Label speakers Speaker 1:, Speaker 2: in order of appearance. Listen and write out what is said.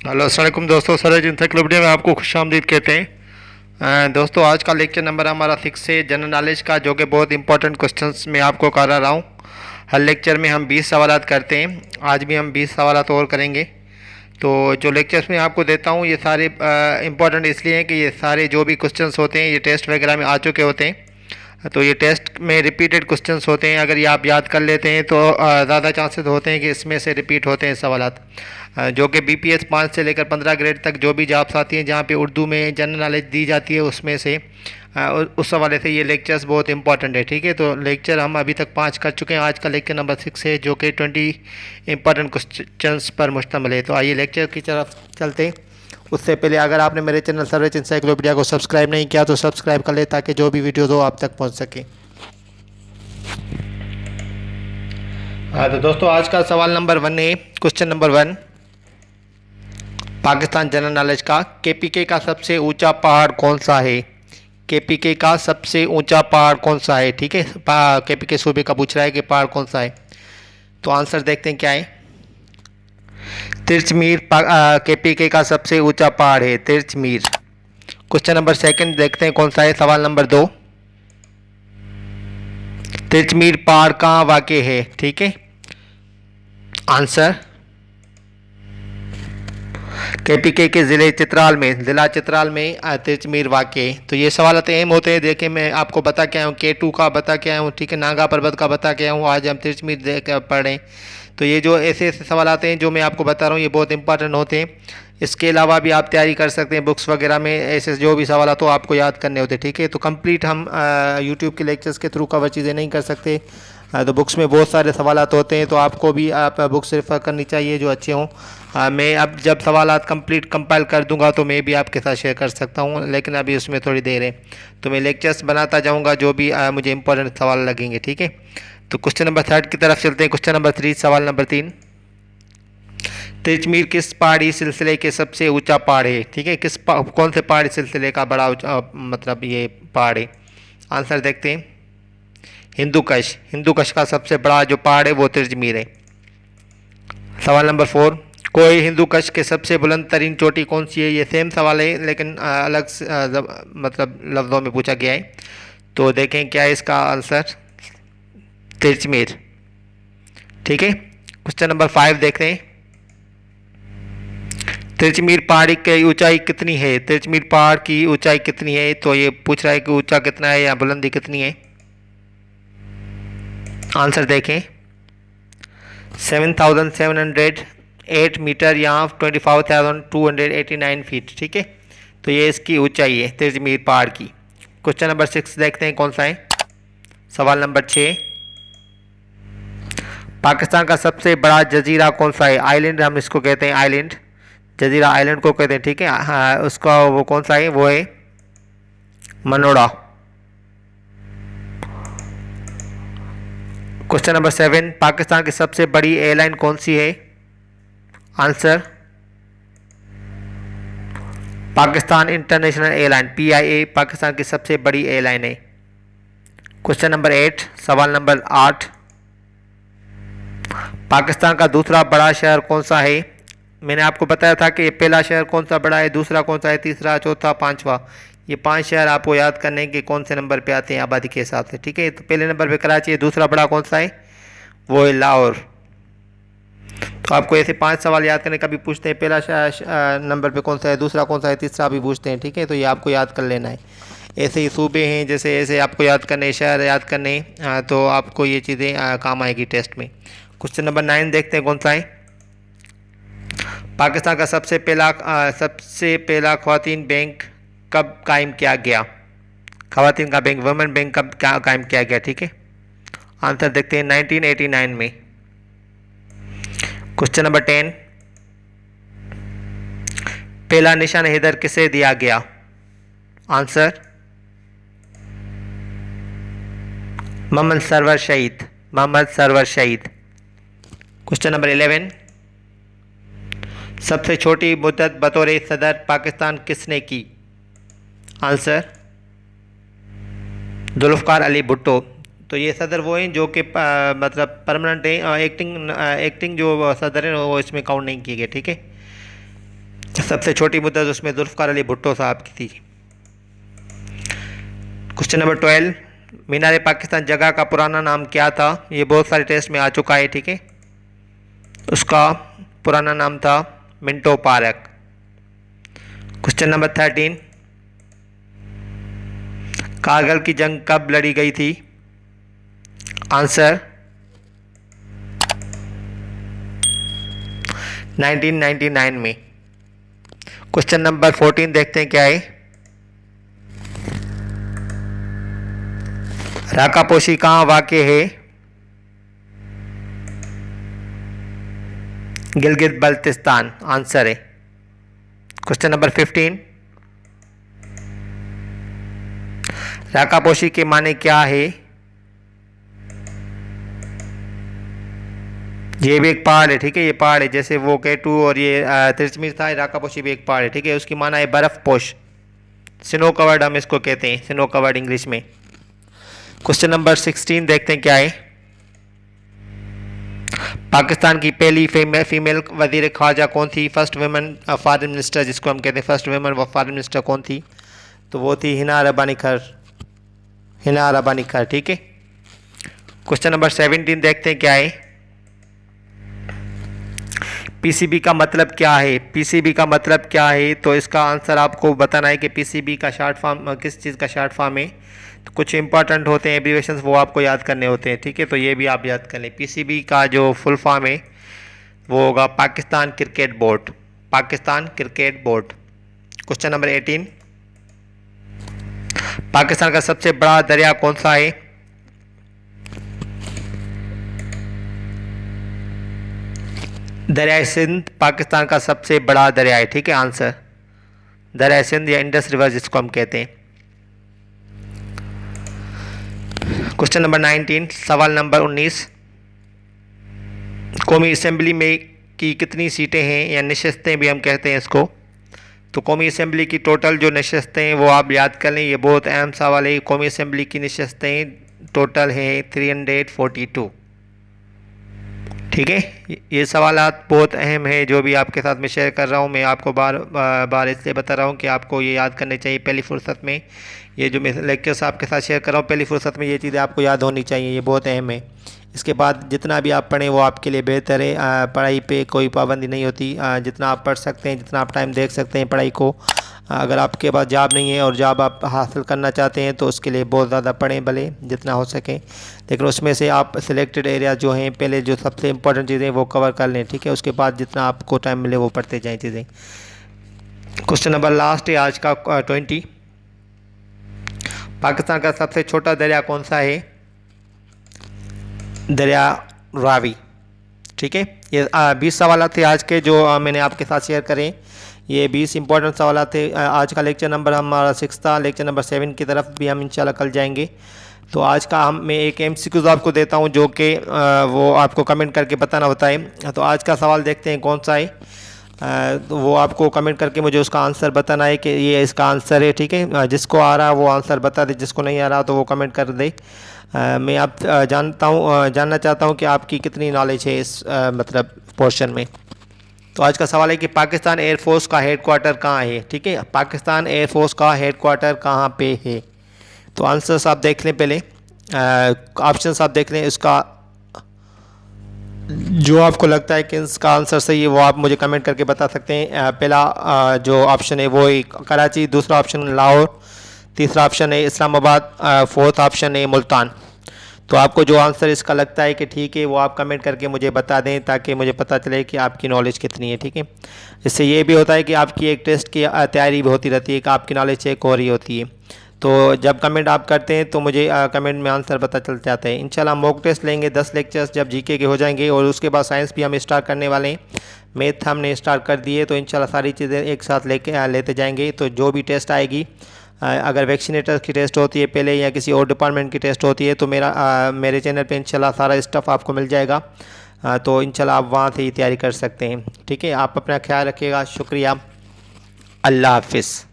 Speaker 1: Hello अस्सलाम वालेकुम दोस्तों, सरज इंसाइक्लोपीडिया में आपको खुशामदीद कहते हैं। दोस्तों, आज का लेक्चर नंबर हमारा 6 है जनरल नॉलेज का, जो कि बहुत इंपॉर्टेंट क्वेश्चंस मैं आपको करा रहा हूँ। हर लेक्चर में हम 20 सवालात करते हैं। आज भी हम 20 सवालात और करेंगे। तो जो लेक्चर्स मैं आपको देता हूँ ये सारे इंपॉर्टेंट इसलिए हैं कि ये सारे जो भी क्वेश्चंस होते हैं ये टेस्ट वगैरह में आ चुके होते हैं। तो ये टेस्ट में रिपीटेड क्वेश्चंस होते हैं। अगर ये आप याद कर लेते हैं तो ज़्यादा चांसेस होते हैं कि इसमें से रिपीट होते हैं सवालात। जो कि बीपीएस 5 से लेकर 15 ग्रेड तक जो भी जॉब्स आती हैं जहाँ पे उर्दू में जनरल नॉलेज दी जाती है उसमें से उस हवाले से ये लेक्चर्स बहुत इंपॉर्टेंट है। ठीक है, तो लेक्चर हम अभी तक 5 कर चुके हैं। आज का लेक्चर नंबर 6 है जो कि 20 इंपॉर्टेंट क्वेश्चंस पर मुश्तमिल है। तो आइए लेक्चर की तरफ चलते हैं। उससे पहले अगर आपने मेरे चैनल सर्च इंसाइक्लोपीडिया को सब्सक्राइब नहीं किया तो सब्सक्राइब कर ले ताकि जो भी वीडियो दो आप तक पहुंच सके। हाँ, तो दोस्तों आज का सवाल नंबर 1 है। Question number 1 Pakistan general knowledge का, केपीके का सबसे ऊंचा पहाड़ कौन सा है? केपीके का सबसे ऊंचा पहाड़ कौन सा है? ठीक है, केपीके सूबे का पूछ रहा है कि पहाड़ कौन सा है। तो आंसर देखते हैं क्या है। तिरचमीर केपीके का सबसे ऊंचा पहाड़ है, तिरचमीर। क्वेश्चन नंबर 2 देखते हैं कौन सा है। सवाल नंबर 2 तिरचमीर पहाड़ कहाँ वाक़ है? ठीक है, आंसर केपीके के ज़िले चित्राल में, ज़िला चित्राल में तिरचमीर वाक़ है। तो ये सवाल अहम होते हैं। देखिए मैं आपको बता के आया हूँ, K2 का बता के आया हूँ, ठीक है, नागा पर्वत का बता के आया हूँ। आज हम तिरचमीर देख पढ़ रहे हैं। तो ये जो ऐसे ऐसे सवाल आते हैं जो मैं आपको बता रहा हूँ ये बहुत इंपॉर्टेंट होते हैं। इसके अलावा भी आप तैयारी कर सकते हैं बुक्स वगैरह में, ऐसे जो भी सवाल तो आपको याद करने होते हैं। ठीक है, तो कंप्लीट हम यूट्यूब के लेक्चर्स के थ्रू कवर चीज़ें नहीं कर सकते। तो बुक्स में बहुत सारे सवालात होते हैं, तो आपको भी आप बुक्स रेफर करनी चाहिए जो अच्छे हों। मैं अब जब सवालात कंप्लीट कंपाइल कर दूंगा तो मैं भी आपके साथ शेयर कर सकता हूँ, लेकिन अभी उसमें थोड़ी देर है। तो मैं लेक्चर्स बनाता जाऊँगा जो भी मुझे इंपॉर्टेंट सवाल लगेंगे। ठीक है, तो क्वेश्चन नंबर 3 की तरफ चलते हैं। क्वेश्चन नंबर 3, सवाल नंबर 3 तिरचमीर किस पहाड़ी सिलसिले के सबसे ऊंचा पहाड़ है? ठीक है, कौन से पहाड़ी सिलसिले का बड़ा मतलब ये पहाड़ है? आंसर देखते हैं। हिंदू कुश का सबसे बड़ा जो पहाड़ है वो तिरचमीर है। सवाल नंबर 4 कोई हिंदू कुश के सबसे बुलंद तरीन चोटी कौन सी है? ये सेम सवाल है लेकिन अलग मतलब लफ्ज़ों में पूछा गया है। तो देखें क्या है इसका आंसर, तिरचमीर। ठीक है, क्वेश्चन नंबर 5 देखते हैं। तिरचमीर पहाड़ी की ऊंचाई कितनी है? तिरचमीर पहाड़ की ऊंचाई कितनी है? तो ये पूछ रहा है कि ऊंचा कितना है या बुलंदी कितनी है। आंसर देखें, 7,708 मीटर या 25,289 फीट। ठीक है, तो ये इसकी ऊंचाई है तिरचमीर पहाड़ की। क्वेश्चन नंबर 6 देखते हैं कौन सा है। सवाल नंबर 6 पाकिस्तान का सबसे बड़ा जजीरा कौन सा है? आइलैंड हम इसको कहते हैं, आइलैंड, जजीरा आइलैंड को कहते हैं। ठीक है, हाँ, उसका वो कौन सा है? वो है मनोड़ा। क्वेश्चन नंबर 7 पाकिस्तान की सबसे बड़ी एयरलाइन कौन सी है? Answer Pakistan international airline, PIA, Pakistan की सबसे बड़ी एयरलाइन है। क्वेश्चन नंबर 8, सवाल नंबर 8 पाकिस्तान का दूसरा बड़ा शहर कौन सा है? मैंने आपको बताया था कि पहला शहर कौन सा बड़ा है, दूसरा कौन सा है, तीसरा, चौथा, पांचवा। ये 5 शहर आपको याद करने के कौन से नंबर पे आते हैं आबादी के हिसाब से। ठीक है, तो पहले नंबर पे कराची है, दूसरा बड़ा कौन सा है? वो है लाहौर। तो आपको ऐसे 5 सवाल याद करने, कभी पूछते हैं पहला नंबर पे कौन सा है, दूसरा कौन सा है, तीसरा भी पूछते हैं। ठीक है, तो ये आपको याद कर लेना है। ऐसे ही सूबे हैं, जैसे ऐसे आपको याद करने, शहर याद करने, तो आपको ये चीज़ें काम आएगी टेस्ट में। क्वेश्चन नंबर 9 देखते हैं कौन सा है। पाकिस्तान का सबसे पहला ख़वातीन बैंक कब कायम किया गया? ख़वातीन का बैंक, वुमेन बैंक कब कायम किया गया? ठीक है, आंसर देखते हैं 1989 में। क्वेश्चन नंबर 10 पहला निशान हैदर किसे दिया गया? आंसर मोहम्मद सरवर शहीद, मोहम्मद सरवर शहीद। क्वेश्चन नंबर 11 सबसे छोटी मुद्दत बतौर सदर पाकिस्तान किसने की? आंसर जुल्फ़िकार अली भुट्टो। तो ये सदर वो हैं जो कि मतलब परमानेंट एक्टिंग जो सदर हैं वो इसमें काउंट नहीं किए गए। ठीक है, सबसे छोटी मुद्दत उसमें जुल्फ़िकार अली भुट्टो साहब की थी। क्वेश्चन नंबर 12, मीनार पाकिस्तान जगह का पुराना नाम क्या था? ये बहुत सारे टेस्ट में आ चुका है, ठीक है। उसका पुराना नाम था Minto park. Question number 13, Kargil की जंग कब लड़ी गई थी? आंसर 1999 में। क्वेश्चन नंबर 14 देखते हैं क्या है। राकापोशी कहाँ वाक़ है? गिलगित बल्तिस्तान आंसर है। क्वेश्चन नंबर 15, राकापोशी के माने क्या है? ये भी एक पहाड़ है, ठीक है। ये पहाड़ है, जैसे वो केटू और ये तिरचमीर था, राकापोशी भी एक पहाड़ है, ठीक है। उसकी माना है बर्फ़ पोश, स्नो कवर्ड हम इसको कहते हैं, स्नो कवर्ड इंग्लिश में। क्वेश्चन नंबर 16 देखते हैं क्या है। पाकिस्तान की पहली फीमेल वजीर ख़ारजा कौन थी? फर्स्ट वुमेन फॉरेन मिनिस्टर जिसको हम कहते हैं, फर्स्ट वुमेन फॉरेन मिनिस्टर कौन थी? तो वो थी हिना रब्बानी खर, हिना रब्बानी खर, ठीक है। क्वेश्चन नंबर 17 देखते हैं क्या है। पीसीबी का मतलब क्या है? पीसीबी का मतलब क्या है? तो इसका आंसर आपको बताना है कि पीसीबी का शॉर्ट फॉर्म किस चीज़ का शॉर्ट फॉर्म है। तो कुछ इंपॉर्टेंट होते हैं एब्रीवेशंस, वो आपको याद करने होते हैं, ठीक है। तो ये भी आप याद कर लें। पीसीबी का जो फुल फॉर्म है वो होगा Pakistan cricket board, Pakistan cricket board. Question number 18, Pakistan का सबसे बड़ा दरिया कौन सा है? दरिया सिंध पाकिस्तान का सबसे बड़ा दरिया है, ठीक है। आंसर दरिया सिंध या इंडस रिवर जिसको हम कहते हैं। क्वेश्चन नंबर 19, सवाल नंबर 19, कौमी असेंबली में की कितनी सीटें हैं या नशस्तें भी हम कहते हैं इसको? तो कौमी असेंबली की टोटल जो नशस्तें हैं वो आप याद कर लें, ये बहुत अहम सवाल है। कौमी असेंबली की नशस्तें टोटल है 342, ठीक है। ये सवालात बहुत अहम है जो भी आपके साथ मैं शेयर कर रहा हूँ। मैं आपको बार बार इसलिए बता रहा हूँ कि आपको ये याद करने चाहिए पहली फुर्सत में। ये जो मैं लेक्चर्स आपके साथ शेयर कर रहा हूँ पहली फुर्सत में, ये चीज़ें आपको याद होनी चाहिए, ये बहुत अहम है। इसके बाद जितना भी आप पढ़ें वो आपके लिए बेहतर है। पढ़ाई पे कोई पाबंदी नहीं होती, जितना आप पढ़ सकते हैं, जितना आप टाइम देख सकते हैं पढ़ाई को। अगर आपके पास जॉब नहीं है और जॉब आप हासिल करना चाहते हैं तो उसके लिए बहुत ज़्यादा पढ़ें भले जितना हो सके, लेकिन उसमें से आप सिलेक्टेड एरिया जो हैं पहले जो सबसे इंपॉर्टेंट चीज़ें वो कवर कर लें, ठीक है। उसके बाद जितना आपको टाइम मिले वो पढ़ते जाएँ चीज़ें। क्वेश्चन नंबर लास्ट है आज का 20, पाकिस्तान का सबसे छोटा दरिया कौन सा है? दरिया रावी, ठीक है। ये 20 सवाल थे आज के जो मैंने आपके साथ शेयर करें। ये 20 इंपॉर्टेंट सवाल थे। आज का लेक्चर नंबर हमारा 6 था। लेक्चर नंबर 7 की तरफ भी हम इंशाल्लाह कल जाएंगे। तो आज का मैं एक MCQ आपको देता हूँ जो कि वो आपको कमेंट करके बताना होता है। तो आज का सवाल देखते हैं कौन सा है। तो वो आपको कमेंट करके मुझे उसका आंसर बताना है कि ये इसका आंसर है, ठीक है। जिसको आ रहा है वो आंसर बता दे, जिसको नहीं आ रहा तो वो कमेंट कर दे। मैं आप जानना चाहता हूँ कि आपकी कितनी नॉलेज है इस मतलब पोर्शन में। तो आज का सवाल है कि पाकिस्तान एयरफोर्स का हेडक्वार्टर कहाँ है, ठीक है। पाकिस्तान एयरफोर्स का हेडक्वार्टर कहाँ पे है? तो आंसर्स आप देख लें, पहले ऑप्शंस आप देख लें। इसका जो आपको लगता है कि इसका आंसर सही है वो आप मुझे कमेंट करके बता सकते हैं। पहला जो ऑप्शन है वो कराची, दूसरा ऑप्शन लाहौर, तीसरा ऑप्शन है इस्लामाबाद, फोर्थ ऑप्शन है मुल्तान। तो आपको जो आंसर इसका लगता है कि ठीक है वो आप कमेंट करके मुझे बता दें ताकि मुझे पता चले कि आपकी नॉलेज कितनी है, ठीक है। इससे ये भी होता है कि आपकी एक टेस्ट की तैयारी भी होती रहती है कि आपकी नॉलेज चेक हो रही होती है। तो जब कमेंट आप करते हैं तो मुझे कमेंट में आंसर पता चल जाता है। इंशाल्लाह मॉक टेस्ट लेंगे 10 लेक्चर्स जब जीके के हो जाएंगे और उसके बाद साइंस भी हम स्टार्ट करने वाले हैं। मैथ हमने स्टार्ट कर दिए, तो इंशाल्लाह सारी चीज़ें एक साथ लेते जाएंगे। तो जो भी टेस्ट आएगी, अगर वैक्सीनेटर की टेस्ट होती है पहले या किसी और डिपार्टमेंट की टेस्ट होती है तो मेरे चैनल पे इंशाल्लाह सारा स्टफ़ आपको मिल जाएगा। तो इंशाल्लाह आप वहाँ से ही तैयारी कर सकते हैं, ठीक है। आप अपना ख्याल रखिएगा। शुक्रिया, अल्लाह हाफिज़।